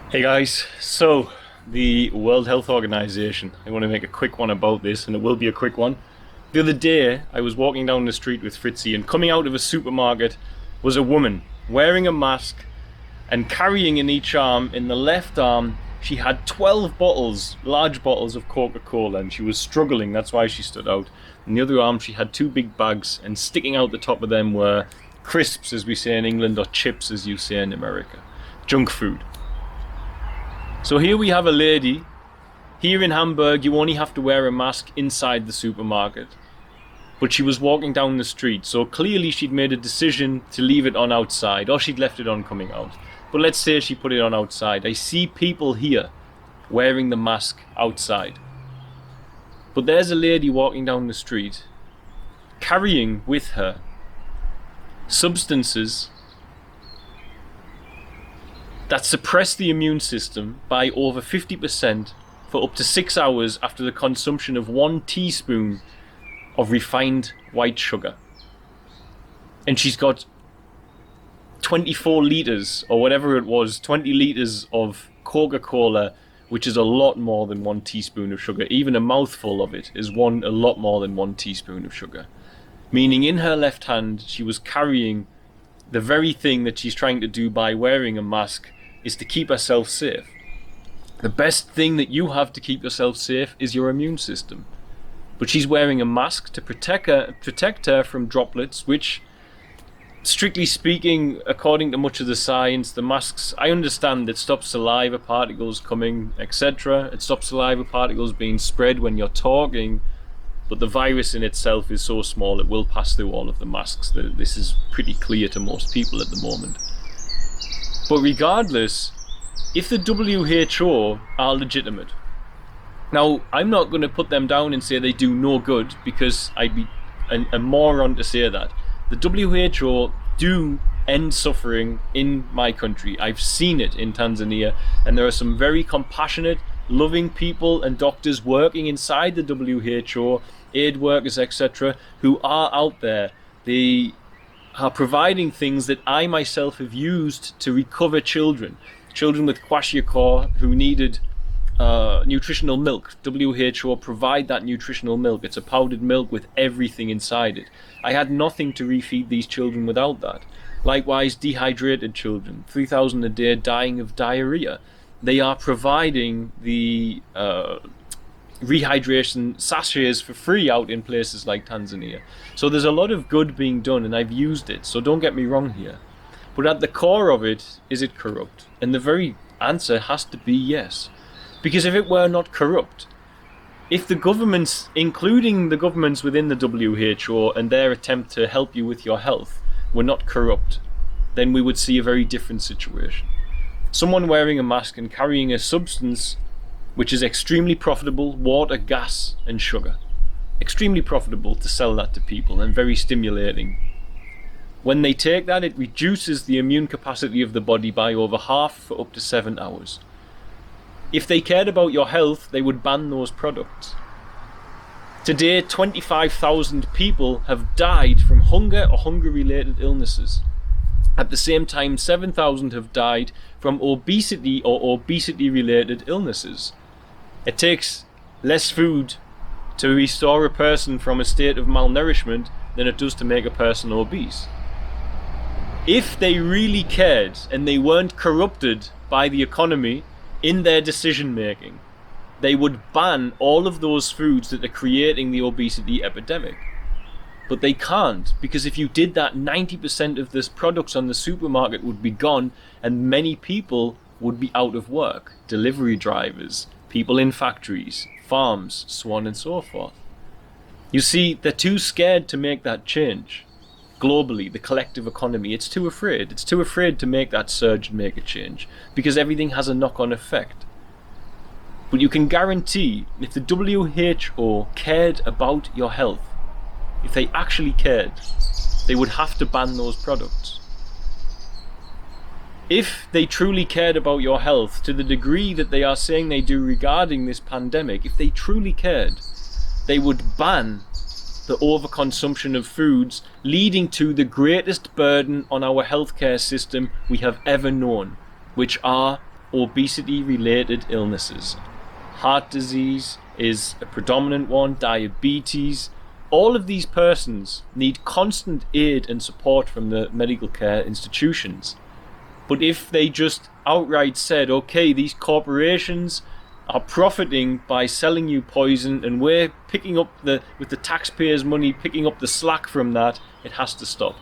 Hey guys, so the World Health Organization, I want to make a quick one about this, and it will be a quick one. The other day, I was walking down the street with Fritzy, and coming out of a supermarket was a woman wearing a mask and carrying in each arm, in the left arm, she had 12 bottles, large bottles of Coca-Cola, and she was struggling, that's why she stood out. In the other arm, she had two big bags, and sticking out the top of them were crisps, as we say in England, or chips, as you say in America. Junk food. So here we have a lady. Here in Hamburg, you only have to wear a mask inside the supermarket. But she was walking down the street, so clearly she'd made a decision to leave it on outside, or she'd left it on coming out. But let's say she put it on outside. I see people here wearing the mask outside. But there's a lady walking down the street, carrying with her substances that suppress the immune system by over 50% for up to 6 hours after the consumption of 1 teaspoon of refined white sugar. And she's got 24 litres, or whatever it was, 20 litres of Coca-Cola, which is a lot more than 1 teaspoon of sugar. Even a mouthful of it is a lot more than 1 teaspoon of sugar. Meaning in her left hand, she was carrying the very thing that she's trying to do by wearing a mask, is to keep herself safe. The best thing that you have to keep yourself safe is your immune system. But she's wearing a mask to protect her from droplets, which, strictly speaking, according to much of the science, the masks, I understand it stops saliva particles coming, etc. It stops saliva particles being spread when you're talking, but the virus in itself is so small it will pass through all of the masks. This is pretty clear to most people at the moment. But regardless, if the WHO are legitimate, now I'm not going to put them down and say they do no good, because I'd be a moron to say that. The WHO do end suffering in my country. I've seen it in Tanzania, and there are some very compassionate, loving people and doctors working inside the WHO, aid workers, etc., who are out there. They are providing things that I myself have used to recover children with kwashiorkor who needed nutritional milk. WHO provide that nutritional milk. It's a powdered milk with everything inside it. I had nothing to refeed these children without that. Likewise, dehydrated children, 3,000 a day dying of diarrhea. They are providing the rehydration sachets for free out in places like Tanzania. So there's a lot of good being done, and I've used it, so don't get me wrong here. But at the core of it, is it corrupt? And the very answer has to be yes. Because if it were not corrupt, if the governments, including the governments within the WHO and their attempt to help you with your health, were not corrupt, then we would see a very different situation. Someone wearing a mask and carrying a substance which is extremely profitable, water, gas and sugar. Extremely profitable to sell that to people, and very stimulating. When they take that, it reduces the immune capacity of the body by over half for up to 7 hours. If they cared about your health, they would ban those products. Today, 25,000 people have died from hunger or hunger-related illnesses. At the same time, 7,000 have died from obesity or obesity-related illnesses. It takes less food to restore a person from a state of malnourishment than it does to make a person obese. If they really cared and they weren't corrupted by the economy in their decision making, they would ban all of those foods that are creating the obesity epidemic. But they can't, because if you did that, 90% of the products on the supermarket would be gone, and many people would be out of work. Delivery drivers, people in factories, farms, so on and so forth. You see, they're too scared to make that change. Globally, the collective economy, it's too afraid. It's too afraid to make that surge and make a change, because everything has a knock-on effect. But you can guarantee, if the WHO cared about your health, if they actually cared, they would have to ban those products. If they truly cared about your health to the degree that they are saying they do regarding this pandemic, if they truly cared, they would ban the overconsumption of foods, leading to the greatest burden on our healthcare system we have ever known, which are obesity-related illnesses. Heart disease is a predominant one, diabetes. All of these persons need constant aid and support from the medical care institutions. But if they just outright said, okay, these corporations are profiting by selling you poison and we're picking up with the taxpayers' money, picking up the slack from that, it has to stop.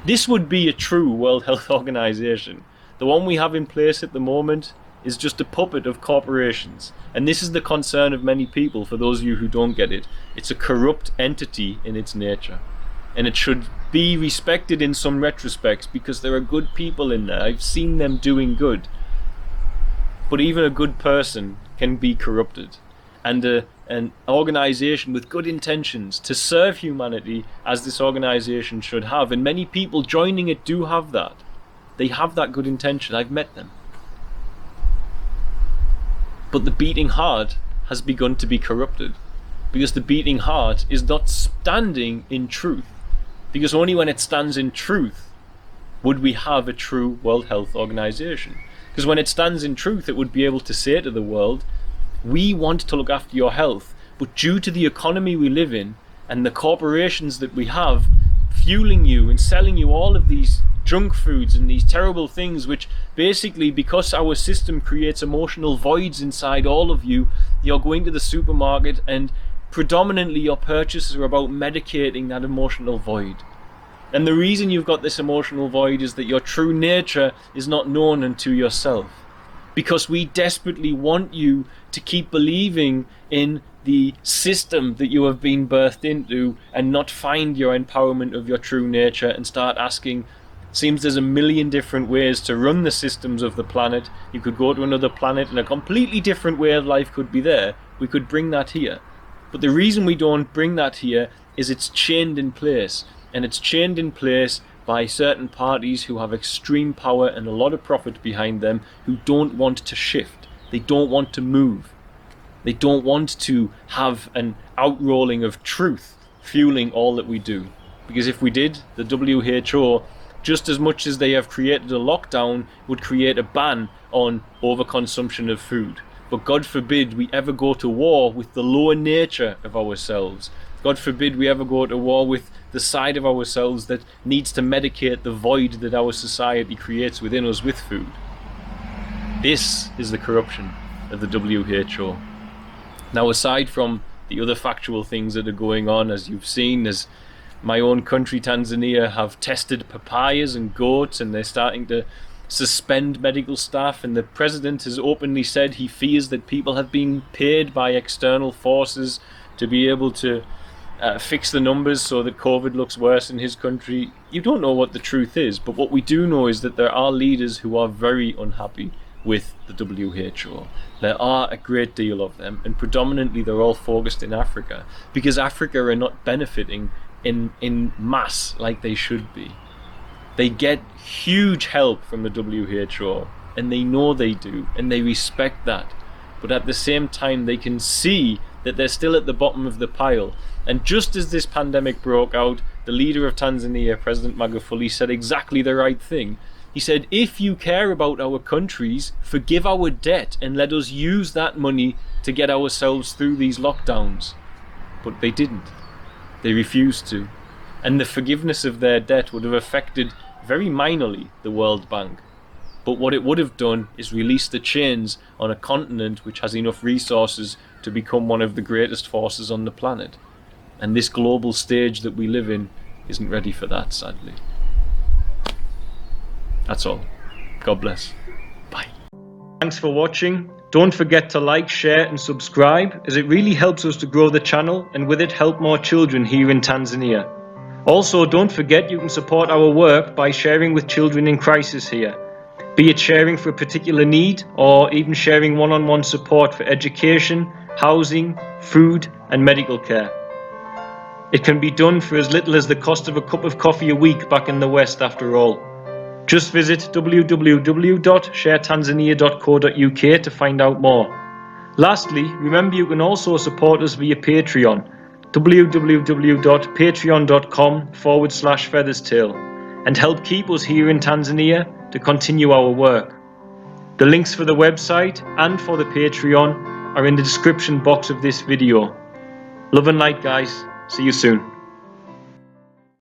This would be a true World Health Organization. The one we have in place at the moment is just a puppet of corporations. And this is the concern of many people, for those of you who don't get it. It's a corrupt entity in its nature. And it should be respected in some retrospects because there are good people in there. I've seen them doing good. But even a good person can be corrupted. And an organization with good intentions to serve humanity, as this organization should have, and many people joining it do have that. They have that good intention. I've met them. But the beating heart has begun to be corrupted, because the beating heart is not standing in truth. Because only when it stands in truth would we have a true World Health Organization. Because when it stands in truth, it would be able to say to the world, we want to look after your health, but due to the economy we live in and the corporations that we have fueling you and selling you all of these junk foods and these terrible things, which basically, because our system creates emotional voids inside all of you, you're going to the supermarket and predominantly your purchases are about medicating that emotional void. And the reason you've got this emotional void is that your true nature is not known unto yourself. Because we desperately want you to keep believing in the system that you have been birthed into and not find your empowerment of your true nature and start asking, seems there's a million different ways to run the systems of the planet. You could go to another planet and a completely different way of life could be there. We could bring that here. But the reason we don't bring that here is it's chained in place. And it's chained in place by certain parties who have extreme power and a lot of profit behind them, who don't want to shift. They don't want to move. They don't want to have an outrolling of truth fueling all that we do. Because if we did, the WHO, just as much as they have created a lockdown, would create a ban on overconsumption of food. But God forbid we ever go to war with the lower nature of ourselves. God forbid we ever go to war with the side of ourselves that needs to medicate the void that our society creates within us with food. This is the corruption of the WHO. Now, aside from the other factual things that are going on, as you've seen, as my own country, Tanzania, have tested papayas and goats, and they're starting to suspend medical staff, and the president has openly said he fears that people have been paid by external forces to be able to fix the numbers so that COVID looks worse in his country. You don't know what the truth is, but what we do know is that there are leaders who are very unhappy with the WHO. There are a great deal of them, and predominantly they're all focused in Africa, because Africa are not benefiting in mass like they should be. They get huge help from the WHO, and they know they do, and they respect that. But at the same time, they can see that they're still at the bottom of the pile. And just as this pandemic broke out, the leader of Tanzania, President Magufuli, said exactly the right thing. He said, if you care about our countries, forgive our debt and let us use that money to get ourselves through these lockdowns. But they didn't. They refused to. And the forgiveness of their debt would have affected very minorly the World Bank. But what it would have done is release the chains on a continent which has enough resources to become one of the greatest forces on the planet. And this global stage that we live in isn't ready for that, sadly. That's all. God bless. Bye. Thanks for watching. Don't forget to like, share and subscribe, as it really helps us to grow the channel and with it help more children here in Tanzania. Also, don't forget you can support our work by sharing with children in crisis here. Be it sharing for a particular need or even sharing one-on-one support for education, housing, food and medical care. It can be done for as little as the cost of a cup of coffee a week back in the West, after all. Just visit www.sharetanzania.co.uk to find out more. Lastly, remember you can also support us via Patreon, www.patreon.com/featherstail, and help keep us here in Tanzania to continue our work. The links for the website and for the Patreon are in the description box of this video. Love and light, guys. See you soon.